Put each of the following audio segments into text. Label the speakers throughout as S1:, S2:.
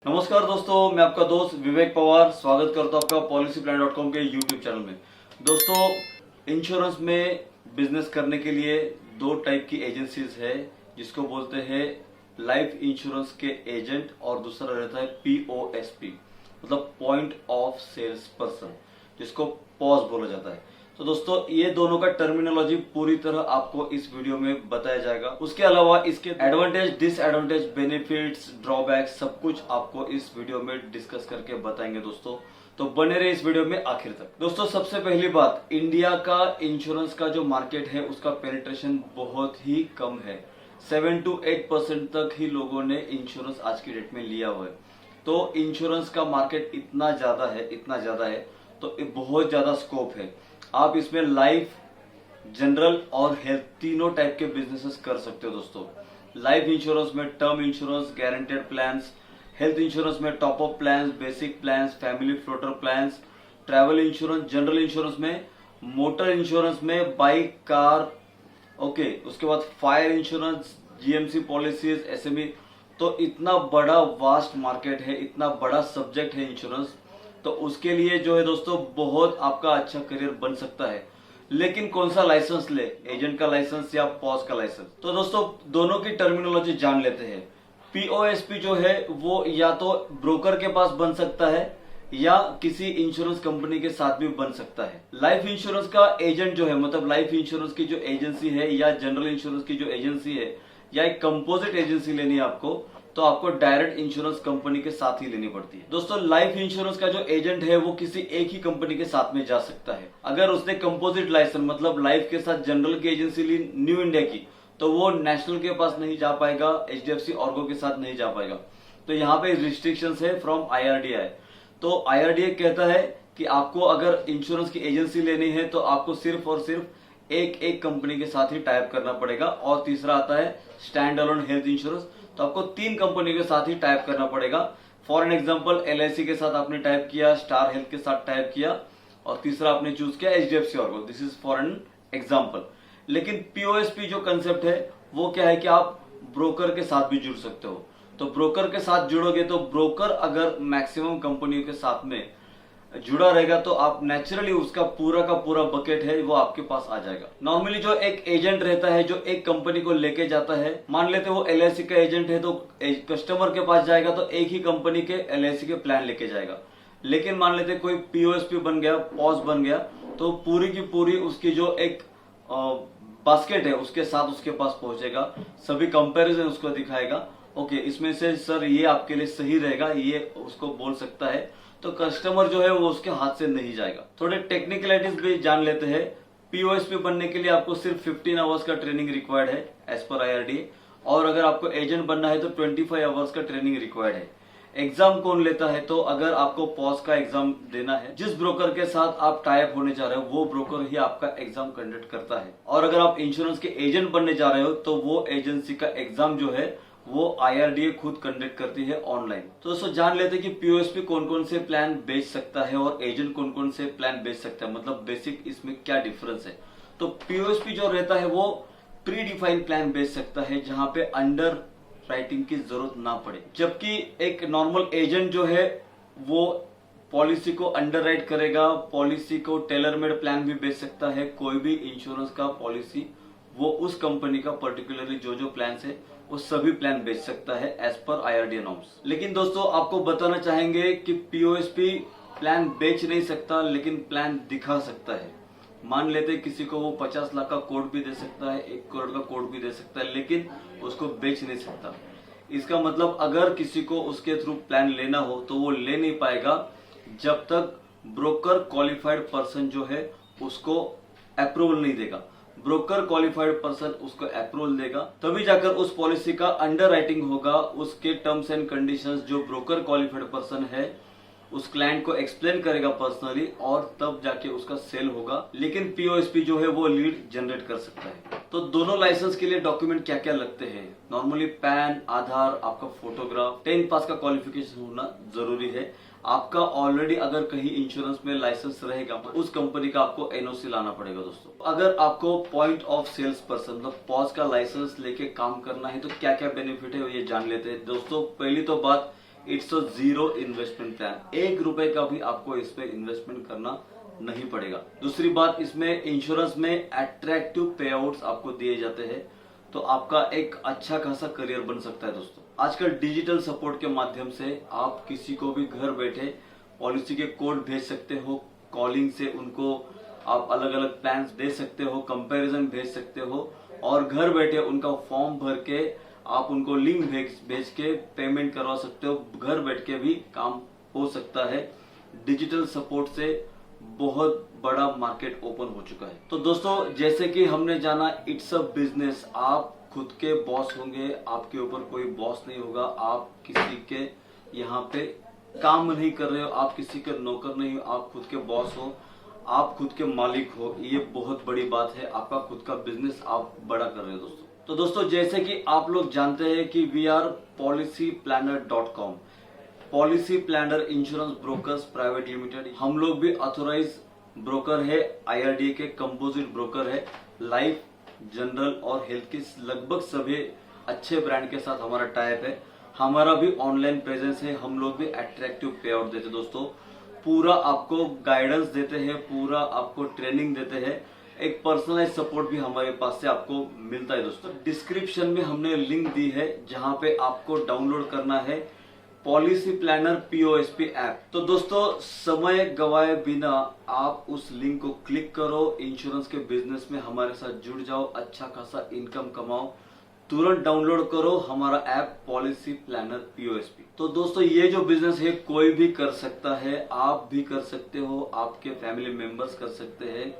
S1: नमस्कार दोस्तों, मैं आपका दोस्त विवेक पवार स्वागत करता हूं आपका policyplan.com के यूट्यूब चैनल में। दोस्तों, इंश्योरेंस में बिजनेस करने के लिए दो टाइप की एजेंसीज है, जिसको बोलते हैं लाइफ इंश्योरेंस के एजेंट और दूसरा रहता है पीओएसपी, मतलब पॉइंट ऑफ सेल्स पर्सन, जिसको पॉज बोला जाता है। तो दोस्तों, ये दोनों का टर्मिनोलॉजी पूरी तरह आपको इस वीडियो में बताया जाएगा। उसके अलावा इसके एडवांटेज, डिसएडवांटेज, बेनिफिट्स, ड्रॉबैक्स सब कुछ आपको इस वीडियो में डिस्कस करके बताएंगे दोस्तों। तो बने रहे इस वीडियो में आखिर तक। दोस्तों, सबसे पहली बात, इंडिया का इंश्योरेंस का जो मार्केट है उसका पेनिट्रेशन बहुत ही कम है। 7 to 8% तक ही लोगों ने इंश्योरेंस आज की डेट में लिया हुआ है। तो इंश्योरेंस का मार्केट इतना ज्यादा है तो बहुत ज्यादा स्कोप है। आप इसमें लाइफ, जनरल और हेल्थ तीनों टाइप के बिजनेसेस कर सकते हो दोस्तों। लाइफ इंश्योरेंस में term insurance, guaranteed plans, health insurance में top up plans, basic plans, family floater plans, travel insurance, general insurance में, मोटर इंश्योरेंस में, बाइक, कार, ओके, उसके बाद fire insurance, GMC policies, SME. तो इतना बड़ा वास्ट मार्केट है, इतना बड़ा सब्जेक्ट है इंश्योरेंस। तो उसके लिए जो है दोस्तों, बहुत आपका अच्छा करियर बन सकता है। लेकिन कौन सा लाइसेंस ले, एजेंट का लाइसेंस या पॉज का लाइसेंस? तो दोस्तों, दोनों की टर्मिनोलॉजी जान लेते हैं। पीओएसपी जो है वो या तो ब्रोकर के पास बन सकता है या किसी इंश्योरेंस कंपनी के साथ भी बन सकता है। लाइफ इंश्योरेंस का एजेंट जो है, मतलब लाइफ इंश्योरेंस की जो एजेंसी है या जनरल इंश्योरेंस की जो एजेंसी है या एक कंपोजिट एजेंसी लेनी है आपको, तो आपको डायरेक्ट इंश्योरेंस कंपनी के साथ ही लेनी पड़ती है। दोस्तों, लाइफ इंश्योरेंस का जो एजेंट है वो किसी एक ही कंपनी के साथ में जा सकता है। अगर उसने कंपोजिट लाइसेंस, मतलब लाइफ के साथ जनरल की एजेंसी ली न्यू इंडिया की, तो वो नेशनल के पास नहीं जा पाएगा, एचडीएफसी ऑर्गो के साथ नहीं जा पाएगा। तो यहाँ पे रिस्ट्रिक्शंस है फ्रॉम आईआरडीआई। तो आईआरडीए कहता है कि आपको अगर इंश्योरेंस की एजेंसी लेनी है तो आपको सिर्फ और सिर्फ एक कंपनी के साथ ही टाइप करना पड़ेगा। और तीसरा आता है स्टैंड अलोन हेल्थ इंश्योरेंस, तो आपको 3 कंपनी के साथ ही टाइप करना पड़ेगा। फॉर एन एग्जांपल, एलआईसी के साथ आपने टाइप किया, स्टार हेल्थ के साथ टाइप किया, और तीसरा आपने चूज किया HDFC Ergo. This is for an example. लेकिन पीओएसपी जो कंसेप्ट है वो क्या है कि आप ब्रोकर के साथ भी जुड़ सकते हो। तो ब्रोकर के साथ जुड़ोगे तो ब्रोकर अगर मैक्सिमम कंपनियों के साथ में जुड़ा रहेगा तो आप नेचुरली उसका पूरा का पूरा बकेट है वो आपके पास आ जाएगा। नॉर्मली जो एक एजेंट रहता है जो एक कंपनी को लेके जाता है, मान लेते वो एलआईसी का एजेंट है तो कस्टमर के पास जाएगा तो एक ही कंपनी के एलआईसी के प्लान लेके जाएगा। लेकिन मान लेते कोई पीओएसपी बन गया, पॉज बन गया, तो पूरी की पूरी उसकी जो एक बास्केट है उसके साथ उसके पास पहुंचेगा, सभी कंपैरिजन उसको दिखाएगा। ओके, इसमें से सर ये आपके लिए सही रहेगा, ये उसको बोल सकता है। तो कस्टमर जो है वो उसके हाथ से नहीं जाएगा। थोड़े टेक्निकलिटीज भी जान लेते हैं। पीओएसपी बनने के लिए आपको सिर्फ 15 आवर्स का ट्रेनिंग रिक्वायर्ड है एज पर आईआरडीए, और अगर आपको एजेंट बनना है तो 25 आवर्स का ट्रेनिंग रिक्वायर्ड है। एग्जाम कौन लेता है? तो अगर आपको पॉज का एग्जाम देना है, जिस ब्रोकर के साथ आप टाइप होने जा रहे हो वो ब्रोकर ही आपका एग्जाम कंडक्ट करता है। और अगर आप इंश्योरेंस के एजेंट बनने जा रहे हो तो वो एजेंसी का एग्जाम जो है वो आईआरडीए खुद कंडक्ट करती है ऑनलाइन। तो दोस्तों, जान लेते हैं कि पीओएसपी कौन कौन से प्लान बेच सकता है और एजेंट कौन कौन से प्लान बेच सकता है, मतलब बेसिक इसमें क्या डिफरेंस है। तो पीओएसपी जो रहता है वो प्री डिफाइंड प्लान बेच सकता है जहां पे अंडर राइटिंग की जरूरत ना पड़े, जबकि एक नॉर्मल एजेंट जो है वो पॉलिसी को अंडर राइट करेगा, पॉलिसी को टेलर मेड प्लान भी बेच सकता है। कोई भी इंश्योरेंस का पॉलिसी वो उस कंपनी का पर्टिकुलरली जो जो प्लान है वो सभी प्लान बेच सकता है एज पर आईआरडीए नॉर्म्स। लेकिन दोस्तों, आपको बताना चाहेंगे कि पीओएसपी प्लान बेच नहीं सकता लेकिन प्लान दिखा सकता है। मान लेते किसी को वो 50 लाख का कोड भी दे सकता है, 1 करोड़ का कोड भी दे सकता है, लेकिन उसको बेच नहीं सकता। इसका मतलब अगर किसी को उसके थ्रू प्लान लेना हो तो वो ले नहीं पाएगा जब तक ब्रोकर क्वालिफाइड पर्सन जो है उसको अप्रूवल नहीं देगा। ब्रोकर क्वालिफाइड पर्सन उसको अप्रूवल देगा, तभी जाकर उस पॉलिसी का अंडर राइटिंग होगा। उसके टर्म्स एंड कंडीशंस जो ब्रोकर क्वालिफाइड पर्सन है उस क्लाइंट को एक्सप्लेन करेगा पर्सनली, और तब जाके उसका सेल होगा। लेकिन पीओएसपी जो है वो लीड जनरेट कर सकता है। तो दोनों लाइसेंस के लिए डॉक्यूमेंट क्या क्या लगते हैं? नॉर्मली पैन, आधार, आपका फोटोग्राफ, 10 पास का क्वालिफिकेशन होना जरूरी है। आपका ऑलरेडी अगर कहीं इंश्योरेंस में लाइसेंस रहेगा तो उस कंपनी का आपको एनओसी लाना पड़ेगा दोस्तों। अगर आपको पॉइंट ऑफ सेल्स पर्सन, मतलब पॉज का लाइसेंस लेके काम करना है तो क्या क्या बेनिफिट है ये जान लेते हैं दोस्तों। पहली तो बात, it's a zero investment plan. 1 रुपए का भी आपको इसमें इन्वेस्टमेंट करना नहीं पड़ेगा। दूसरी बात, इसमें इंश्योरेंस में अट्रैक्टिव पे आउट्स आपको दिए जाते हैं, तो आपका एक अच्छा खासा करियर बन सकता है दोस्तों। आजकल डिजिटल सपोर्ट के माध्यम से आप किसी को भी घर बैठे पॉलिसी के कोड भेज सकते हो, कॉलिंग से उनको आप अलग अलग प्लान्स दे सकते हो, कंपैरिजन भेज सकते हो, और घर बैठे उनका फॉर्म भर के आप उनको लिंक भेज के पेमेंट करवा सकते हो। घर बैठ के भी काम हो सकता है। डिजिटल सपोर्ट से बहुत बड़ा मार्केट ओपन हो चुका है। तो दोस्तों, जैसे कि हमने जाना, इट्स अ बिजनेस। आप खुद के बॉस होंगे, आपके ऊपर कोई बॉस नहीं होगा। आप किसी के यहाँ पे काम नहीं कर रहे हो, आप किसी के नौकर नहीं हो, आप खुद के बॉस हो, आप खुद के मालिक हो। ये बहुत बड़ी बात है। आपका खुद का बिजनेस आप बड़ा कर रहे हो दोस्तों। तो दोस्तों, जैसे कि आप लोग जानते हैं कि we are policyplanner.com, Policy Planner insurance brokers private limited. हम लोग भी ऑथोराइज ब्रोकर है, IRDA के कंपोजिट ब्रोकर है। लाइफ, जनरल और हेल्थ के लगभग सभी अच्छे ब्रांड के साथ हमारा टाइप है। हमारा भी ऑनलाइन प्रेजेंस है। हम लोग भी अट्रैक्टिव पे आउट देते दोस्तों। पूरा आपको गाइडेंस देते हैं, पूरा आपको ट्रेनिंग देते हैं। एक पर्सनलाइज सपोर्ट भी हमारे पास से आपको मिलता है दोस्तों। डिस्क्रिप्शन में हमने लिंक दी है जहां पे आपको डाउनलोड करना है पॉलिसी प्लानर POSP ऐप। तो दोस्तों, समय गवाए बिना आप उस लिंक को क्लिक करो, इंश्योरेंस के बिजनेस में हमारे साथ जुड़ जाओ, अच्छा खासा इनकम कमाओ। तुरंत डाउनलोड करो हमारा ऐप पॉलिसी प्लानर POSP। तो दोस्तों, ये जो बिजनेस है कोई भी कर सकता है, आप भी कर सकते हो, आपके फैमिली मेंबर्स कर सकते हैं,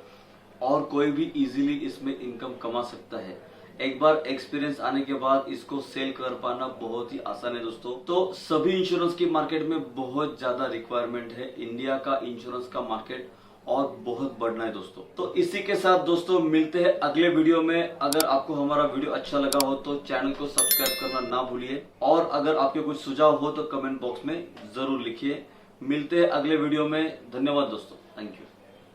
S1: और कोई भी इजीली इसमें इनकम कमा सकता है। एक बार एक्सपीरियंस आने के बाद इसको सेल कर पाना बहुत ही आसान है दोस्तों। तो सभी इंश्योरेंस की मार्केट में बहुत ज्यादा रिक्वायरमेंट है। इंडिया का इंश्योरेंस का मार्केट और बहुत बढ़ना है दोस्तों। तो इसी के साथ दोस्तों, मिलते हैं अगले वीडियो में। अगर आपको हमारा वीडियो अच्छा लगा हो तो चैनल को सब्सक्राइब करना ना भूलिए, और अगर आपके कुछ सुझाव हो तो कमेंट बॉक्स में जरूर लिखिए। मिलते हैं अगले वीडियो में। धन्यवाद दोस्तों, थैंक यू।